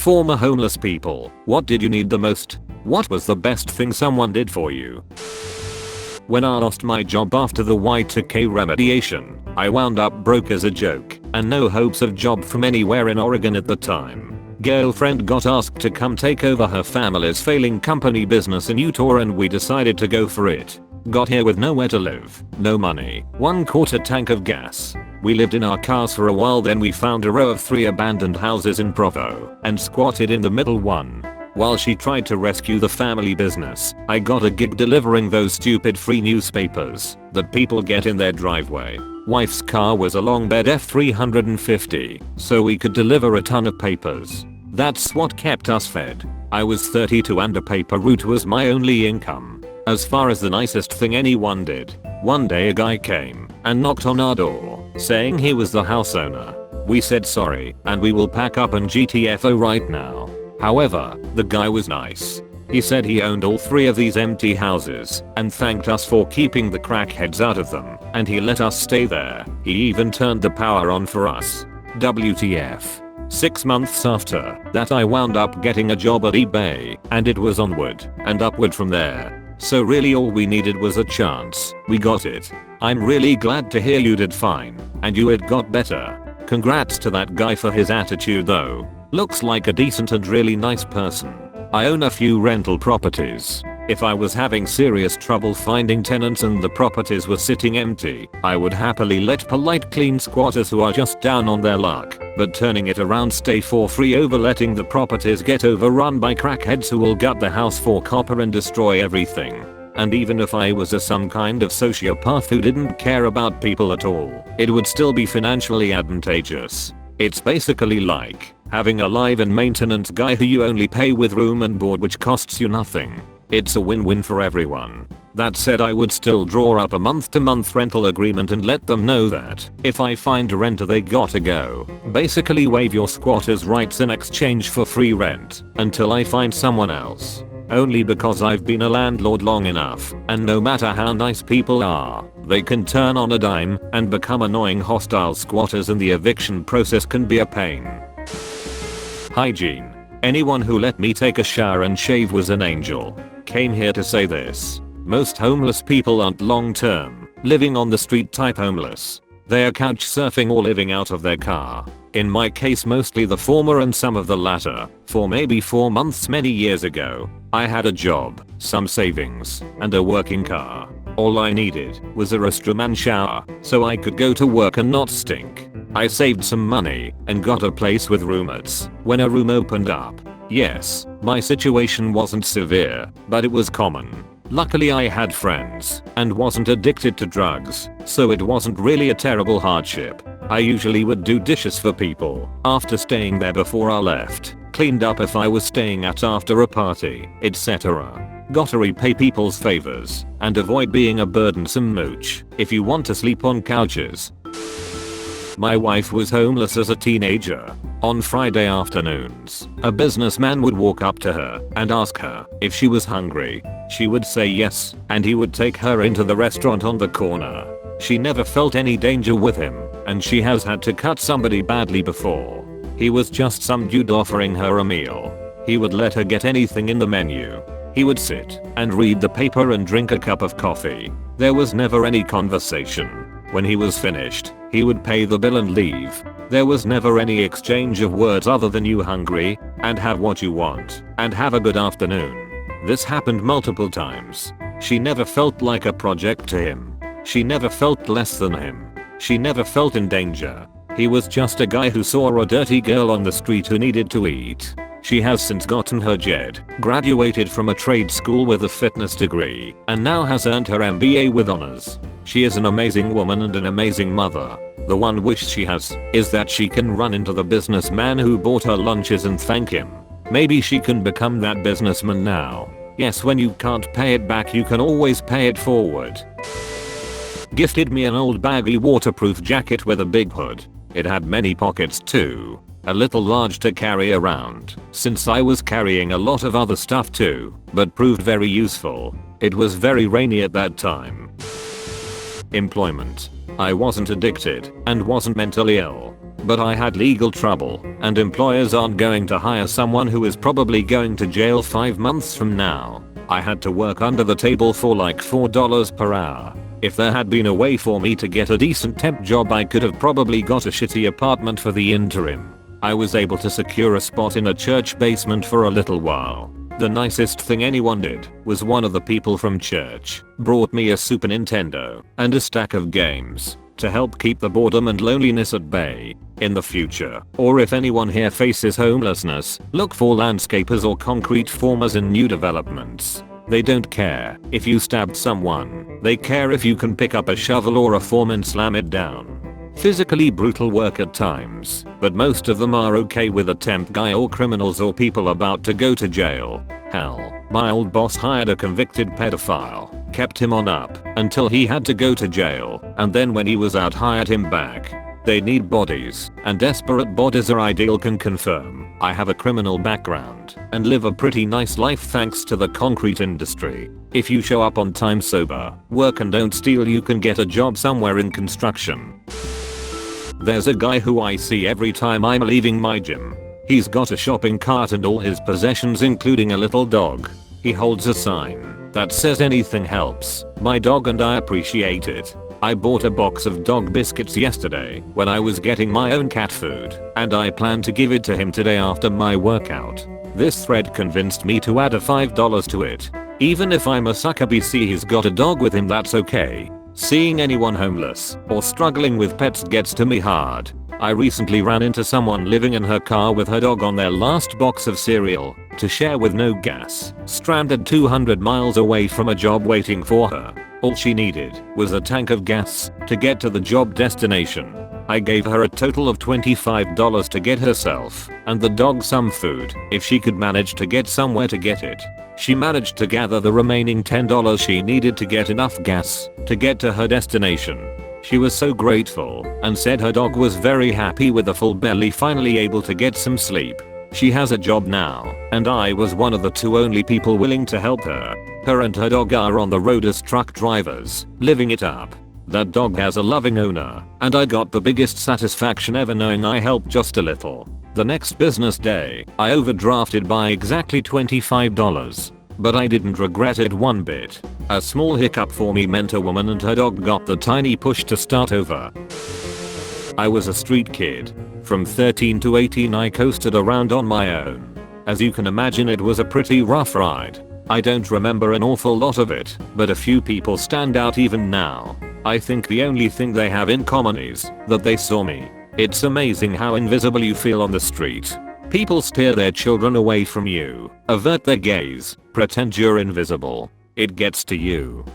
Former homeless people, what did you need the most? What was the best thing someone did for you? When I lost my job after the Y2K remediation, I wound up broke as a joke and no hopes of job from anywhere in Oregon at the time. Girlfriend got asked to come take over her family's failing company business in Utah and we decided to go for it. Got here with nowhere to live, no money, 1/4 tank of gas. We lived in our cars for a while, then we found a row of 3 abandoned houses in Provo and squatted in the middle one. While she tried to rescue the family business, I got a gig delivering those stupid free newspapers that people get in their driveway. Wife's car was a long bed F350, so we could deliver a ton of papers. That's what kept us fed. I was 32 and a paper route was my only income. As far as the nicest thing anyone did, one day a guy came and knocked on our door, saying he was the house owner. We said sorry and we will pack up and GTFO right now. However, the guy was nice. He said he owned all 3 of these empty houses and thanked us for keeping the crackheads out of them, and he let us stay there. He even turned the power on for us. WTF. 6 months after that I wound up getting a job at eBay, and it was onward and upward from there. So really all we needed was a chance. We got it. I'm really glad to hear you did fine and you had got better. Congrats to that guy for his attitude though. Looks like a decent and really nice person. I own a few rental properties. If I was having serious trouble finding tenants and the properties were sitting empty, I would happily let polite clean squatters who are just down on their luck, but turning it around stay for free over letting the properties get overrun by crackheads who will gut the house for copper and destroy everything. And even if I was some kind of sociopath who didn't care about people at all, it would still be financially advantageous. It's basically like having a live-in maintenance guy who you only pay with room and board, which costs you nothing. It's a win-win for everyone. That said, I would still draw up a month-to-month rental agreement and let them know that if I find a renter they gotta go. Basically waive your squatter's rights in exchange for free rent until I find someone else. Only because I've been a landlord long enough, and no matter how nice people are, they can turn on a dime and become annoying hostile squatters, and the eviction process can be a pain. Hygiene. Anyone who let me take a shower and shave was an angel. Came here to say this. Most homeless people aren't long-term, living on the street type homeless. They are couch surfing or living out of their car. In my case mostly the former and some of the latter. For maybe 4 months many years ago, I had a job, some savings, and a working car. All I needed was a restroom and shower, so I could go to work and not stink. I saved some money and got a place with roommates when a room opened up. Yes, my situation wasn't severe, but it was common. Luckily I had friends and wasn't addicted to drugs, so it wasn't really a terrible hardship. I usually would do dishes for people after staying there before I left, cleaned up if I was staying at after a party, etc. Gotta repay people's favors and avoid being a burdensome mooch if you want to sleep on couches. My wife was homeless as a teenager. On Friday afternoons, a businessman would walk up to her and ask her if she was hungry. She would say yes, and he would take her into the restaurant on the corner. She never felt any danger with him, and she has had to cut somebody badly before. He was just some dude offering her a meal. He would let her get anything in the menu. He would sit and read the paper and drink a cup of coffee. There was never any conversation. When he was finished, he would pay the bill and leave. There was never any exchange of words other than "you hungry?" and "have what you want?" and "have a good afternoon." This happened multiple times. She never felt like a project to him. She never felt less than him. She never felt in danger. He was just a guy who saw a dirty girl on the street who needed to eat. She has since gotten her JED, graduated from a trade school with a fitness degree, and now has earned her MBA with honors. She is an amazing woman and an amazing mother. The one wish she has is that she can run into the businessman who bought her lunches and thank him. Maybe she can become that businessman now. Yes, when you can't pay it back you can always pay it forward. Gifted me an old baggy waterproof jacket with a big hood. It had many pockets too. A little large to carry around, since I was carrying a lot of other stuff too, but proved very useful. It was very rainy at that time. Employment. I wasn't addicted and wasn't mentally ill. but I had legal trouble, and employers aren't going to hire someone who is probably going to jail 5 months from now. I had to work under the table for like $4 per hour. If there had been a way for me to get a decent temp job, I could have probably got a shitty apartment for the interim. I was able to secure a spot in a church basement for a little while. The nicest thing anyone did was one of the people from church brought me a Super Nintendo and a stack of games to help keep the boredom and loneliness at bay. In the future, or if anyone here faces homelessness, look for landscapers or concrete formers in new developments. They don't care if you stabbed someone, they care if you can pick up a shovel or a form and slam it down. Physically brutal work at times, but most of them are okay with a temp guy or criminals or people about to go to jail. Hell, my old boss hired a convicted pedophile, kept him on up until he had to go to jail, and then when he was out hired him back. They need bodies, and desperate bodies are ideal. Can confirm I have a criminal background and live a pretty nice life thanks to the concrete industry. If you show up on time, sober, work and don't steal, you can get a job somewhere in construction. There's a guy who I see every time I'm leaving my gym. He's got a shopping cart and all his possessions including a little dog. He holds a sign that says anything helps my dog and I appreciate it. I bought a box of dog biscuits yesterday when I was getting my own cat food, and I plan to give it to him today after my workout. This thread convinced me to add a $5 to it. Even if I'm a sucker, BC he's got a dog with him, that's okay. Seeing anyone homeless or struggling with pets gets to me hard. I recently ran into someone living in her car with her dog on their last box of cereal to share with no gas, stranded 200 miles away from a job waiting for her. All she needed was a tank of gas to get to the job destination. I gave her a total of $25 to get herself and the dog some food if she could manage to get somewhere to get it. She managed to gather the remaining $10 she needed to get enough gas to get to her destination. She was so grateful and said her dog was very happy with a full belly, finally able to get some sleep. She has a job now, and I was one of the 2 only people willing to help her. Her and her dog are on the road as truck drivers, living it up. That dog has a loving owner, and I got the biggest satisfaction ever knowing I helped just a little. The next business day, I overdrafted by exactly $25. But I didn't regret it one bit. A small hiccup for me meant a woman and her dog got the tiny push to start over. I was a street kid. From 13 to 18 I coasted around on my own. As you can imagine, it was a pretty rough ride. I don't remember an awful lot of it, but a few people stand out even now. I think the only thing they have in common is that they saw me. It's amazing how invisible you feel on the street. People steer their children away from you, avert their gaze, pretend you're invisible. It gets to you.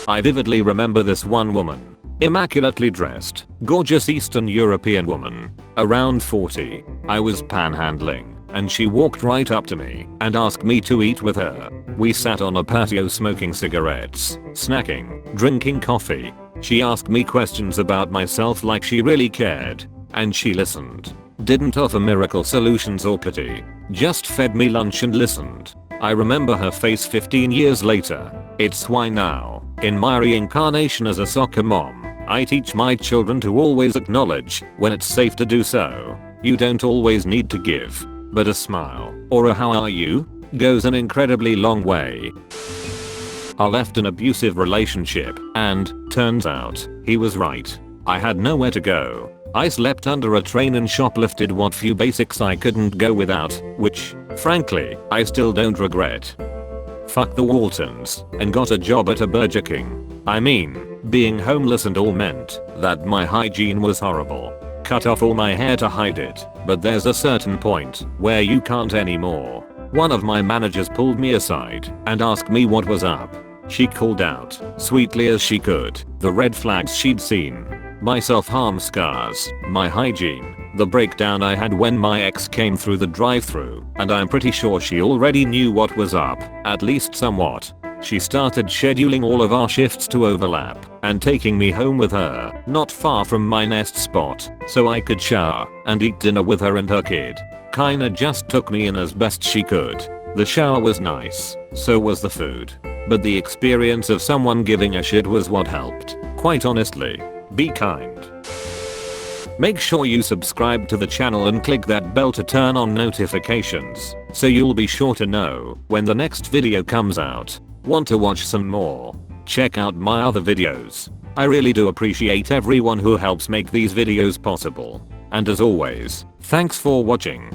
I vividly remember this one woman. Immaculately dressed, gorgeous Eastern European woman, around 40. I was panhandling, and she walked right up to me and asked me to eat with her. We sat on a patio smoking cigarettes, snacking, drinking coffee. She asked me questions about myself like she really cared, and she listened. Didn't offer miracle solutions or pity, just fed me lunch and listened. I remember her face 15 years later. It's why now, in my reincarnation as a soccer mom, I teach my children to always acknowledge when it's safe to do so. You don't always need to give, but a smile or a "how are you" goes an incredibly long way. I left an abusive relationship, and turns out he was right. I had nowhere to go. I slept under a train and shoplifted what few basics I couldn't go without, which, frankly, I still don't regret. Fuck the Waltons, and got a job at a Burger King. I mean, being homeless and all meant that my hygiene was horrible. Cut off all my hair to hide it, but there's a certain point where you can't anymore. One of my managers pulled me aside and asked me what was up. She called out, sweetly as she could, the red flags she'd seen. My self-harm scars, my hygiene, the breakdown I had when my ex came through the drive-thru, and I'm pretty sure she already knew what was up, at least somewhat. She started scheduling all of our shifts to overlap and taking me home with her, not far from my nest spot, so I could shower and eat dinner with her and her kid. Kinda just took me in as best she could. The shower was nice, so was the food. But the experience of someone giving a shit was what helped. Quite honestly, be kind. Make sure you subscribe to the channel and click that bell to turn on notifications so you'll be sure to know when the next video comes out. Want to watch some more? Check out my other videos. I really do appreciate everyone who helps make these videos possible. And as always, thanks for watching.